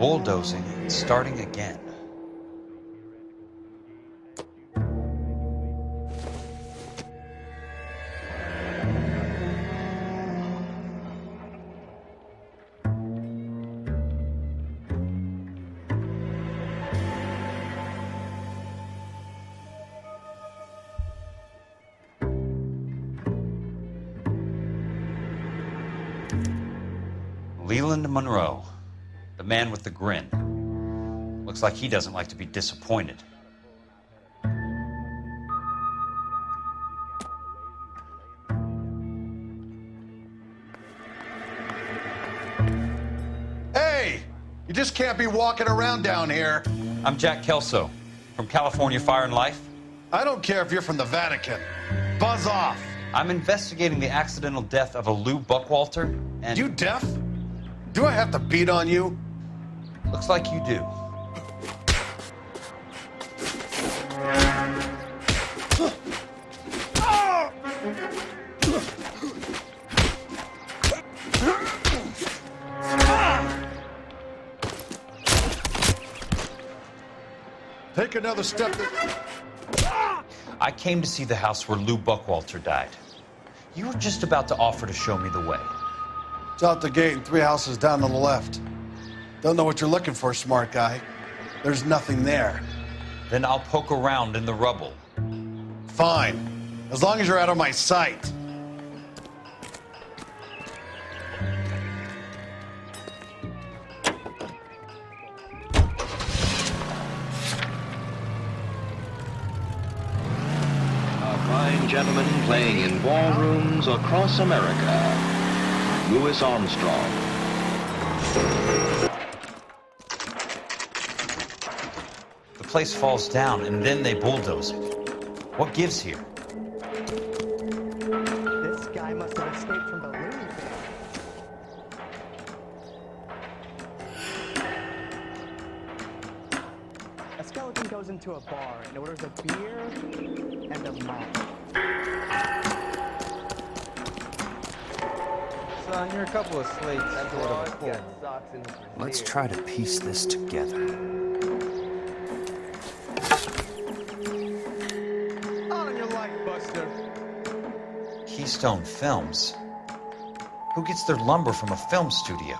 bulldozing and starting again. L.A느wa르, the man with the grin. Looks like he doesn't like to be disappointed. Hey! You just can't be walking around down here. I'm Jack Kelso, from California Fire and Life. I don't care if you're from the Vatican. Buzz off. I'm investigating the accidental death of a Lou Buckwalter, and... You deaf? Do I have to beat on you? Looks like you do. Take another step. I came to see the house where Lou Buckwalter died. You were just about to offer to show me the way. It's out the gate and 3 houses down on the left. Don't know what you're looking for, smart guy. There's nothing there. Then I'll poke around in the rubble. Fine. As long as you're out of my sight. Fine gentlemen playing in ballrooms across America. Louis Armstrong. The place falls down, and then they bulldoze it. What gives here? This guy must have escaped from the Looney Bin. A skeleton goes into a bar and orders a beer and a mop. Son, you're a couple of slates short of a pull. Let's try to piece this together. On your life, Buster. Keystone Films? Who gets their lumber from a film studio?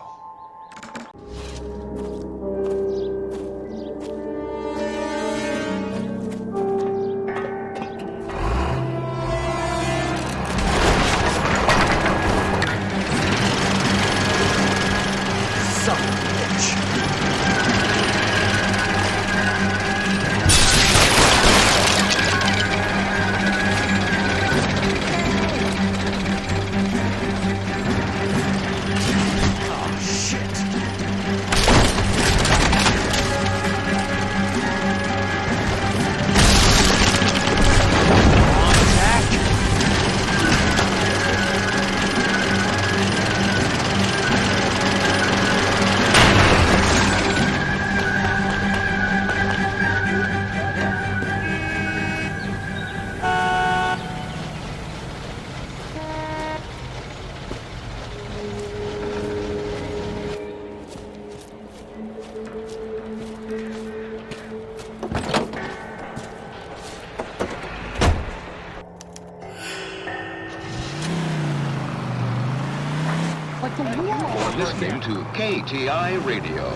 Listening to KTI Radio,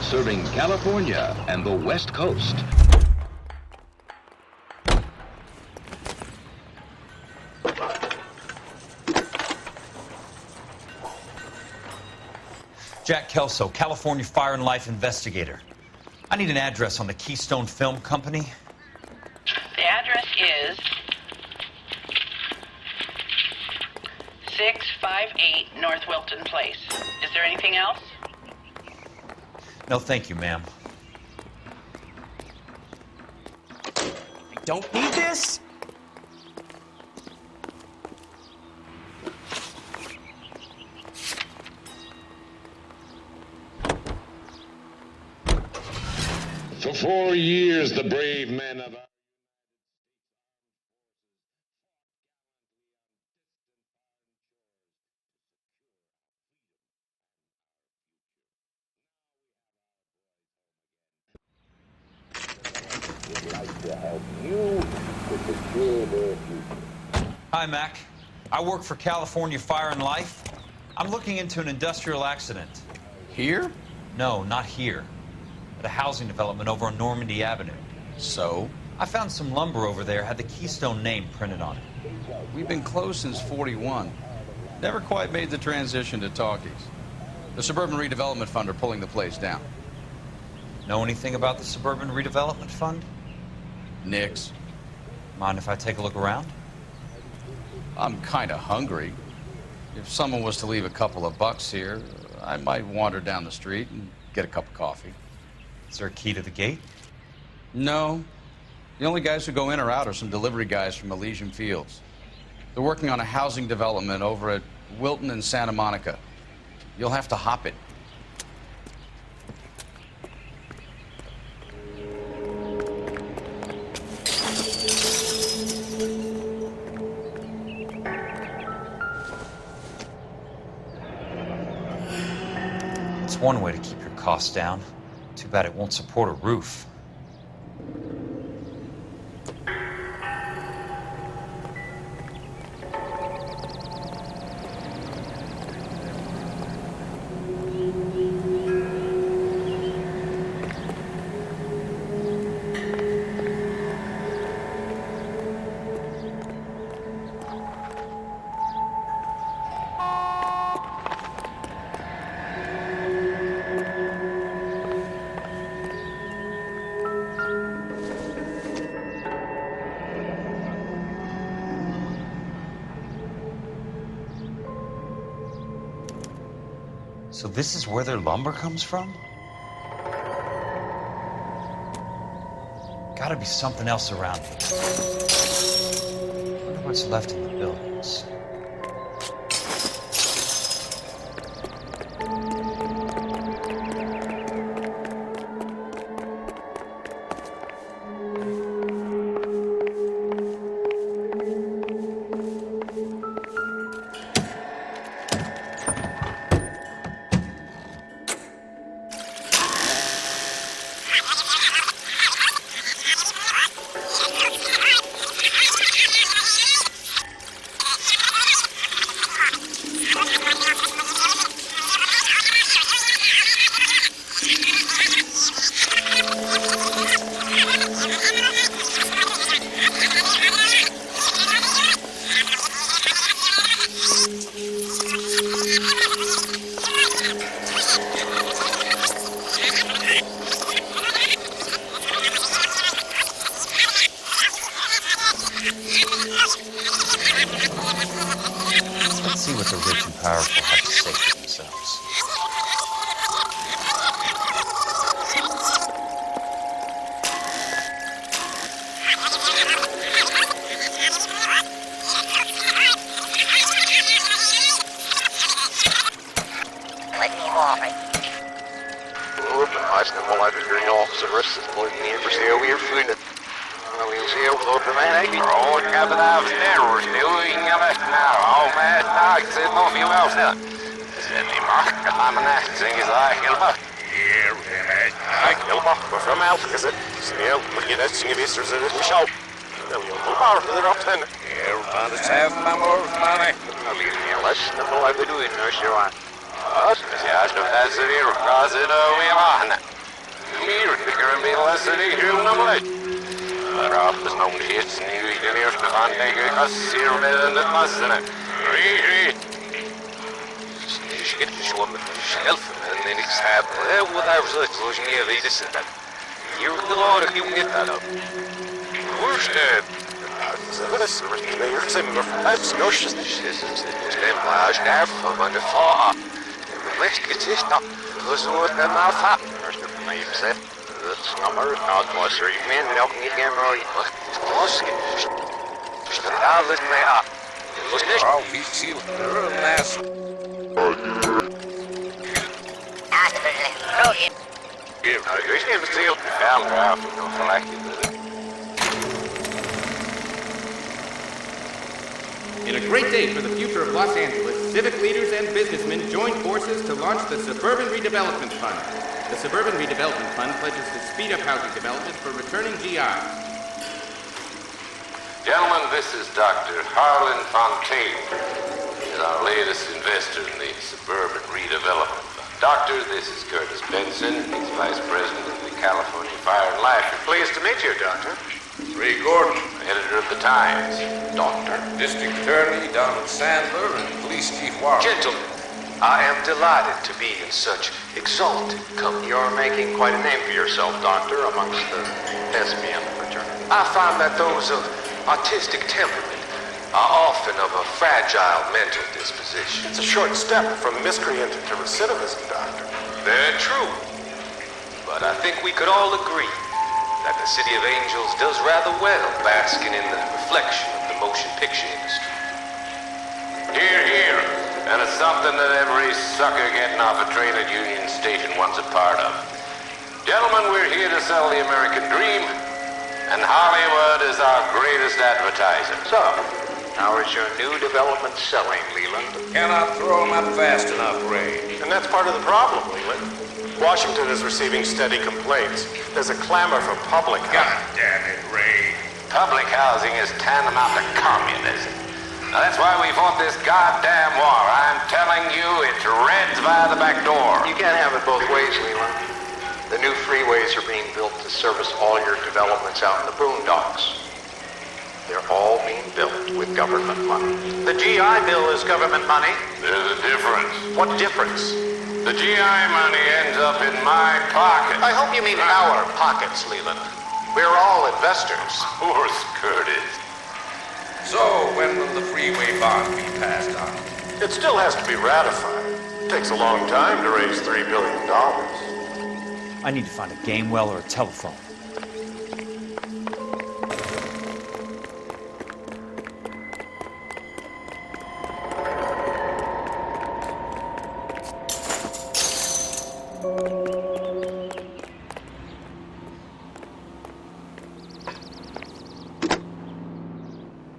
serving California and the West Coast. Jack Kelso, California Fire and Life investigator. I need an address on the Keystone Film Company. The address is 658 North Wilton Place. Is there anything else? No, thank you, ma'am. I don't need this? For 4 years, the brave men of to help you to secure their future. Hi, Mac. I work for California Fire and Life. I'm looking into an industrial accident. Here? No, not here. At a housing development over on Normandy Avenue. So? I found some lumber over there, had the Keystone name printed on it. We've been closed since '41. Never quite made the transition to talkies. The Suburban Redevelopment Fund are pulling the place down. Know anything about the Suburban Redevelopment Fund? Nix. Mind if I take a look around? I'm kind of hungry. If someone was to leave a couple of bucks here, I might wander down the street and get a cup of coffee. Is there a key to the gate? No. The only guys who go in or out are some delivery guys from Elysian Fields. They're working on a housing development over at Wilton and Santa Monica. You'll have to hop it. It's one way to keep your costs down. Too bad it won't support a roof. So this is where their lumber comes from? Gotta be something else around here. Wonder what's left in the buildings. Let's see what the rich and powerful have to say for themselves. In a great day for the future of Los Angeles, civic leaders and businessmen joined forces to launch the Suburban Redevelopment Fund. The Suburban Redevelopment Fund pledges to speed up housing development for returning GIs. Gentlemen, this is Dr. Harlan Fontaine. He's our latest investor in the Suburban Redevelopment Fund. Doctor, this is Curtis Benson. He's Vice President of the California Fire and Life. Pleased to meet you, Doctor. Ray Gordon, editor of the Times. Doctor. District Attorney Donald Sandler and Police Chief Warren. Gentlemen, I am delighted to be in such exalted company. You're making quite a name for yourself, Doctor, amongst the lesbian fraternity. I find that those of artistic temperament are often of a fragile mental disposition. It's a short step from miscreant to recidivism, Doctor. Very true. But I think we could all agree that the City of Angels does rather well basking in the reflection of the motion picture industry. Hear, hear. And it's something that every sucker getting off a train at Union Station wants a part of. Gentlemen, we're here to sell the American dream, and Hollywood is our greatest advertiser. So, how is your new development selling, Leland? Cannot throw them up fast enough, Ray. And that's part of the problem, Leland. Washington is receiving steady complaints. There's a clamor for public housing. God damn it, Ray. Public housing is tantamount to communism. Now, that's why we fought this goddamn war. I'm telling you, it's Reds via the back door. You can't have it both ways, Leland. The new freeways are being built to service all your developments out in the boondocks. They're all being built with government money. The GI Bill is government money. There's a difference. What difference? The GI money ends up in my pocket. I hope you mean our pockets, Leland. We're all investors. Of course, Curtis. So, when will the freeway bond be passed on? It still has to be ratified. It takes a long time to raise $3 billion. I need to find a game well or a telephone.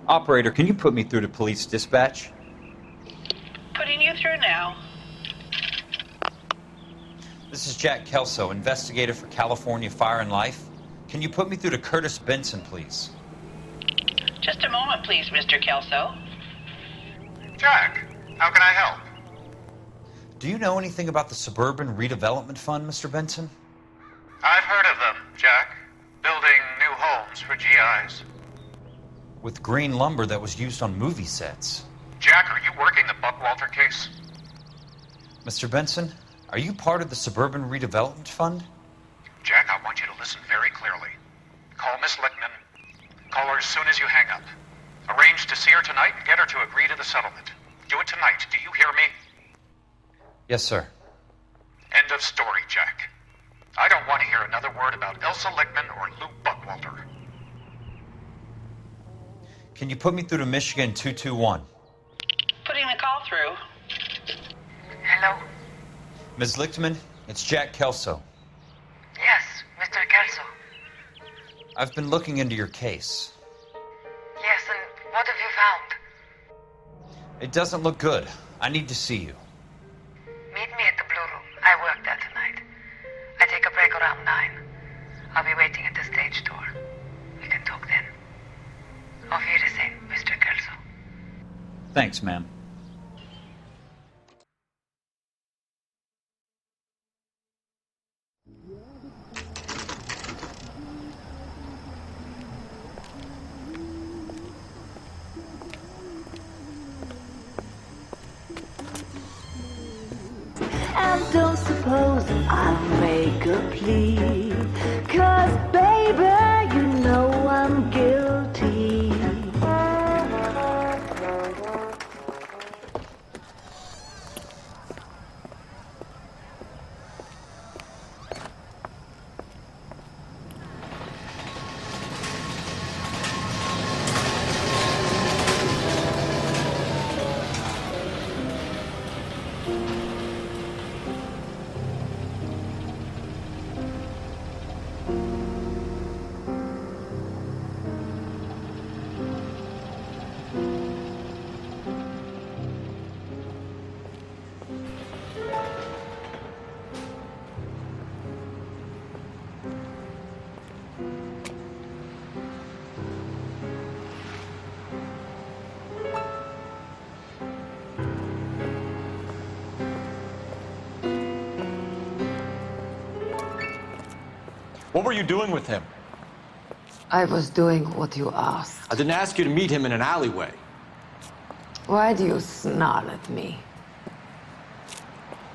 Operator, can you put me through to police dispatch? Putting you through now. This is Jack Kelso, investigator for California Fire and Life. Can you put me through to Curtis Benson, please? Just a moment, please, Mr. Kelso. Jack, how can I help? Do you know anything about the Suburban Redevelopment Fund, Mr. Benson? I've heard of them, Jack. Building new homes for GIs. With green lumber that was used on movie sets. Jack, are you working the Buckwalter case? Mr. Benson, are you part of the Suburban Redevelopment Fund? Jack, I want you to listen very clearly. Call Miss Lickman. Call her as soon as you hang up. Arrange to see her tonight and get her to agree to the settlement. Do it tonight. Do you hear me? Yes, sir. End of story, Jack. I don't want to hear another word about Elsa Lickman or Lou Buckwalter. Can you put me through to Michigan 221? Putting the call through. Hello? Ms. Lichtman, it's Jack Kelso. Yes, Mr. Kelso. I've been looking into your case. Yes, and what have you found? It doesn't look good. I need to see you. Meet me at the Blue Room. I work there tonight. I take a break around 9. I'll be waiting at the stage door. We can talk then. Auf Wiedersehen, Mr. Kelso. Thanks, ma'am. And don't suppose I'll make a plea, 'cause baby, you know I'm guilty. What were you doing with him? I was doing what you asked. I didn't ask you to meet him in an alleyway. Why do you snarl at me?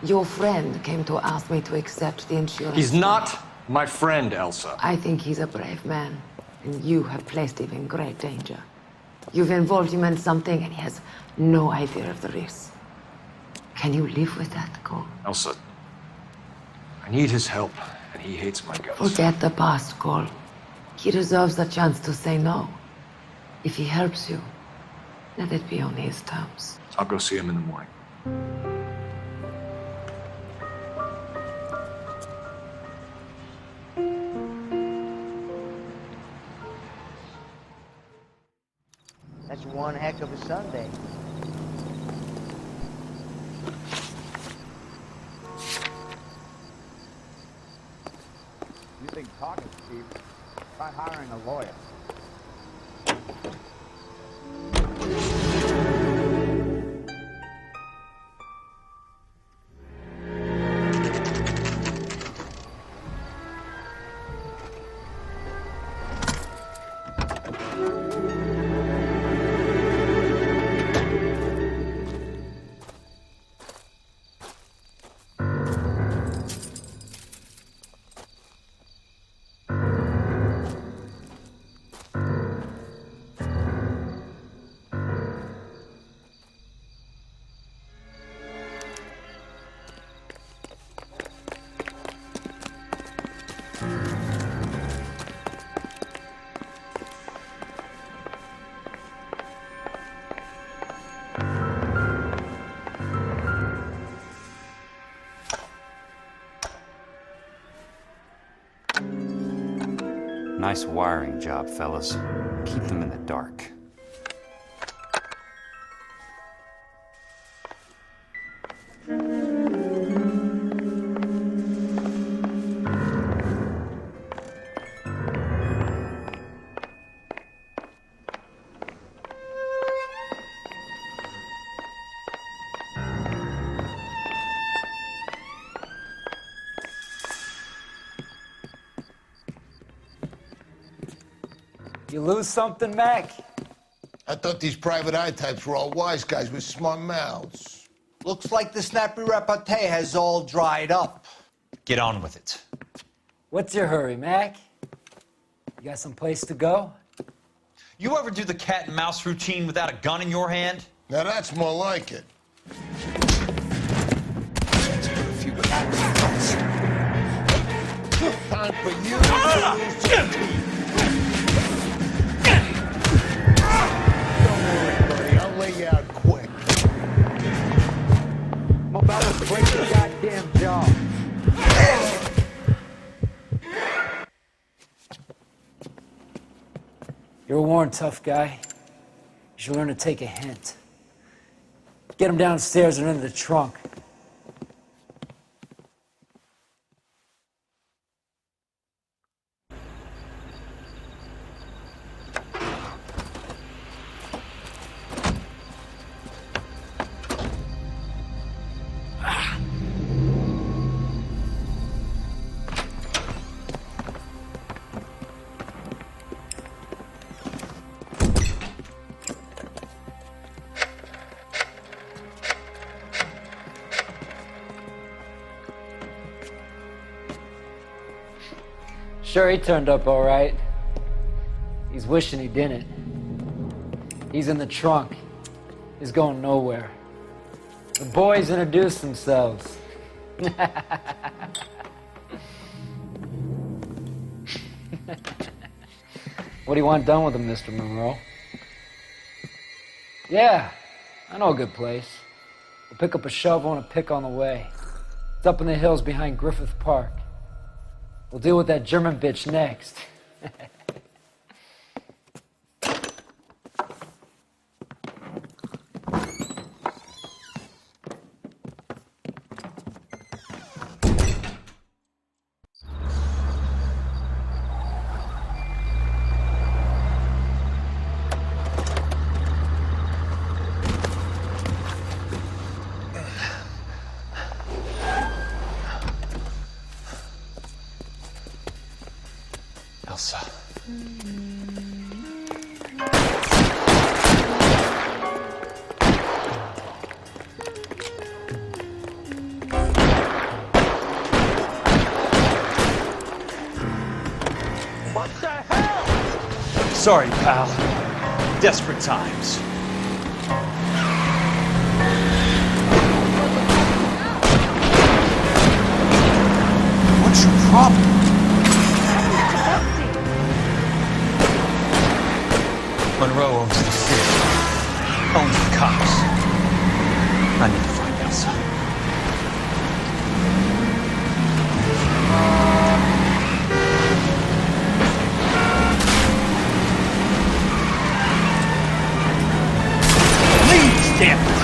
Your friend came to ask me to accept the insurance. He's not my friend, Elsa. I think he's a brave man, and you have placed him in great danger. You've involved him in something, and he has no idea of the risk. Can you live with that, Cole? Elsa, I need his help, and he hates my guts. Forget the past, Cole. He deserves the chance to say no. If he helps you, let it be on his terms. I'll go see him in the morning. That's one heck of a Sunday. You think talking, Steve? Try hiring a lawyer. Nice wiring job, fellas. Keep them in the dark. You lose something, Mac? I thought these private eye types were all wise guys with smart mouths. Looks like the snappy repartee has all dried up. Get on with it. What's your hurry, Mac? You got some place to go? You ever do the cat and mouse routine without a gun in your hand? Now that's more like it. Time for you to lose some teeth. Don't worry, buddy. I'll lay you out quick. I'm about to break your goddamn jaw. You're a worn, tough guy. You should learn to take a hint. Get him downstairs and into the trunk. Sure, he turned up all right. He's wishing he didn't. He's in the trunk. He's going nowhere. The boys introduced themselves. What do you want done with him, Mr. Monroe? Yeah, I know a good place. We'll pick up a shovel and a pick on the way. It's up in the hills behind Griffith Park. We'll deal with that German bitch next. Elsa. What the hell? Sorry, pal. Desperate times. What's your problem? Monroe owns the city. Owns the cops. I need to find Elsa. Please, damn it!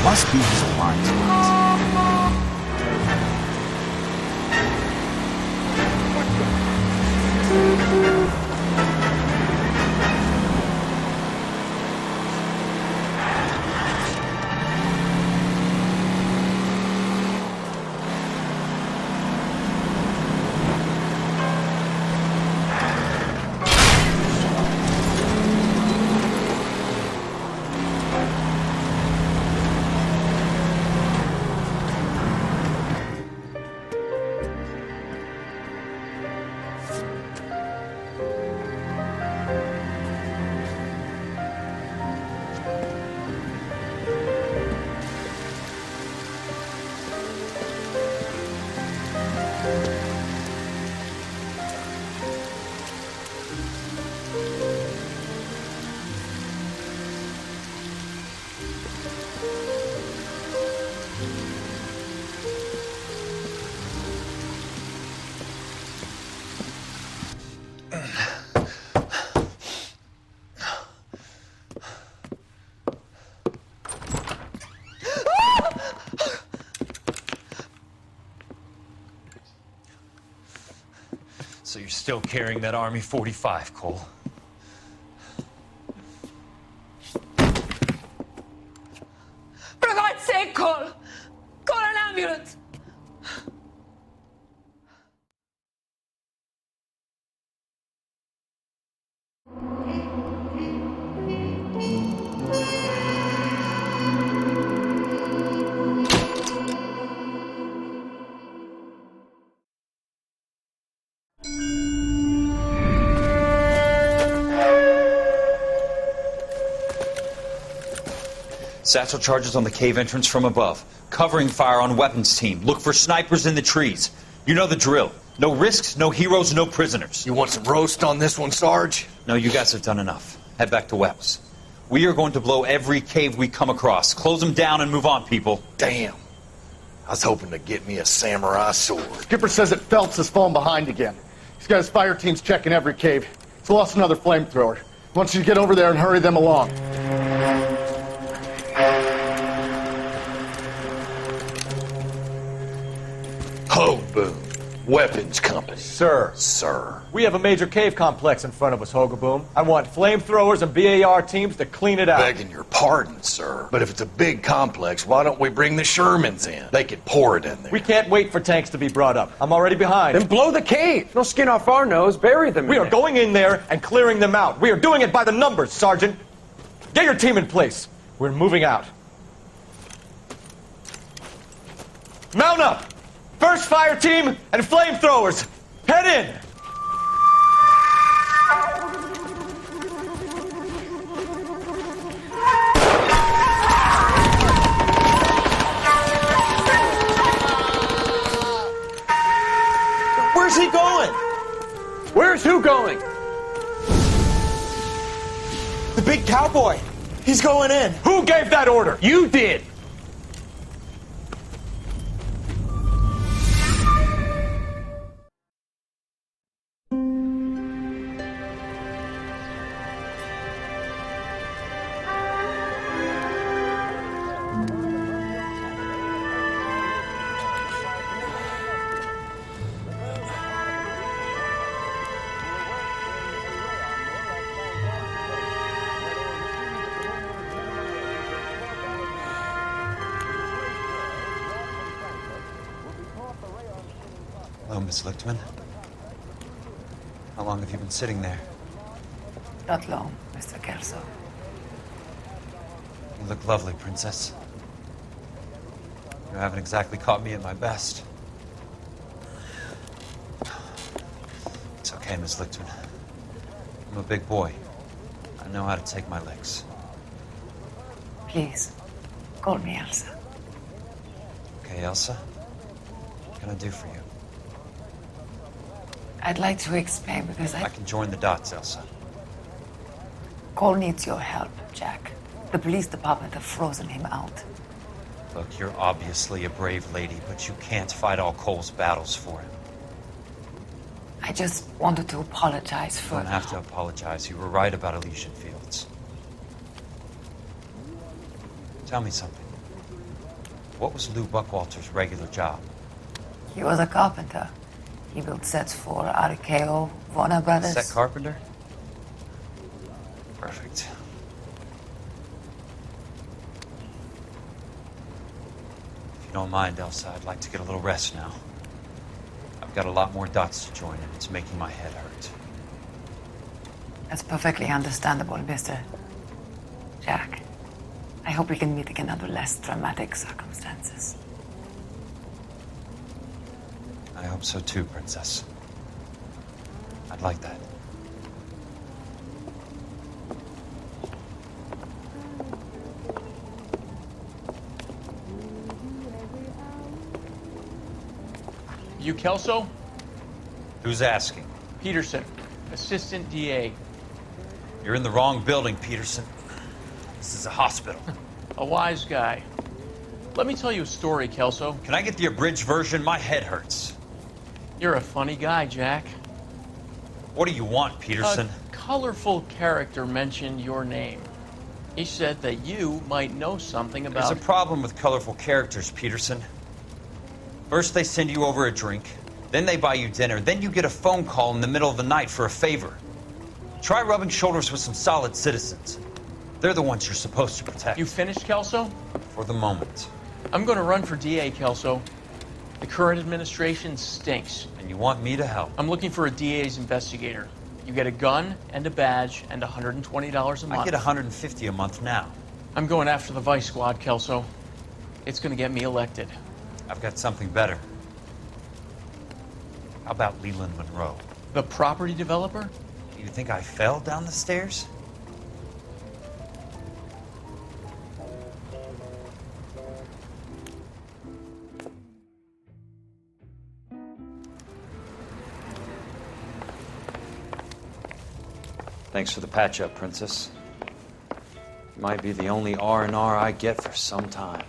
Must be his blind spot. So you're still carrying that Army 45, Cole? For God's sake, Cole! Call an ambulance! Satchel charges on the cave entrance from above. Covering fire on weapons team. Look for snipers in the trees. You know the drill. No risks, no heroes, no prisoners. You want some roast on this one, Sarge? No, you guys have done enough. Head back to Webb's. We are going to blow every cave we come across. Close them down and move on, people. Damn. I was hoping to get me a samurai sword. Skipper says that Phelps has fallen behind again. He's got his fire teams checking every cave. He's lost another flamethrower. He wants you to get over there and hurry them along. Ho, Boom. Weapons Company. Sir. Sir. We have a major cave complex in front of us, Hogaboom. I want flamethrowers and BAR teams to clean it out. Begging your pardon, sir. But if it's a big complex, why don't we bring the Shermans in? They could pour it in there. We can't wait for tanks to be brought up. I'm already behind. Then blow the cave. No skin off our nose. Bury them We are going in there and clearing them out. We are doing it by the numbers, Sergeant. Get your team in place. We're moving out. Mount up! First fire team and flamethrowers! Head in! Where's he going? Where's who going? The big cowboy. He's going in. Who gave that order? You did. Hello, Miss Lichtman. How long have you been sitting there? Not long, Mr. Kelso. You look lovely, Princess. You haven't exactly caught me at my best. It's okay, Miss Lichtman. I'm a big boy. I know how to take my licks. Please, call me Elsa. Okay, Elsa? What can I do for you? I'd like to explain because I can join the dots, Elsa. Cole needs your help, Jack. The police department have frozen him out. Look, you're obviously a brave lady, but you can't fight all Cole's battles for him. I just wanted to apologize You for... don't have to apologize. You were right about Elysian Fields. Tell me something. What was Lou Buckwalter's regular job? He was a carpenter. He built sets for RKO, Warner Brothers. Set carpenter? Perfect. If you don't mind, Elsa, I'd like to get a little rest now. I've got a lot more dots to join, and it's making my head hurt. That's perfectly understandable, Mr. Jack. I hope we can meet again under less dramatic circumstances. I hope so too, Princess. I'd like that. You Kelso? Who's asking? Peterson, Assistant DA. You're in the wrong building, Peterson. This is a hospital. A wise guy. Let me tell you a story, Kelso. Can I get the abridged version? My head hurts. You're a funny guy, Jack. What do you want, Peterson? A colorful character mentioned your name. He said that you might know something about... There's a problem with colorful characters, Peterson. First they send you over a drink, then they buy you dinner, then you get a phone call in the middle of the night for a favor. Try rubbing shoulders with some solid citizens. They're the ones you're supposed to protect. You finished, Kelso? For the moment. I'm going to run for DA, Kelso. The current administration stinks. And you want me to help? I'm looking for a DA's investigator. You get a gun and a badge and $120 a month. I get $150 a month now. I'm going after the Vice Squad, Kelso. It's going to get me elected. I've got something better. How about Leland Monroe? The property developer? Do you think I fell down the stairs? Thanks for the patch-up, Princess. You might be the only R&R I get for some time.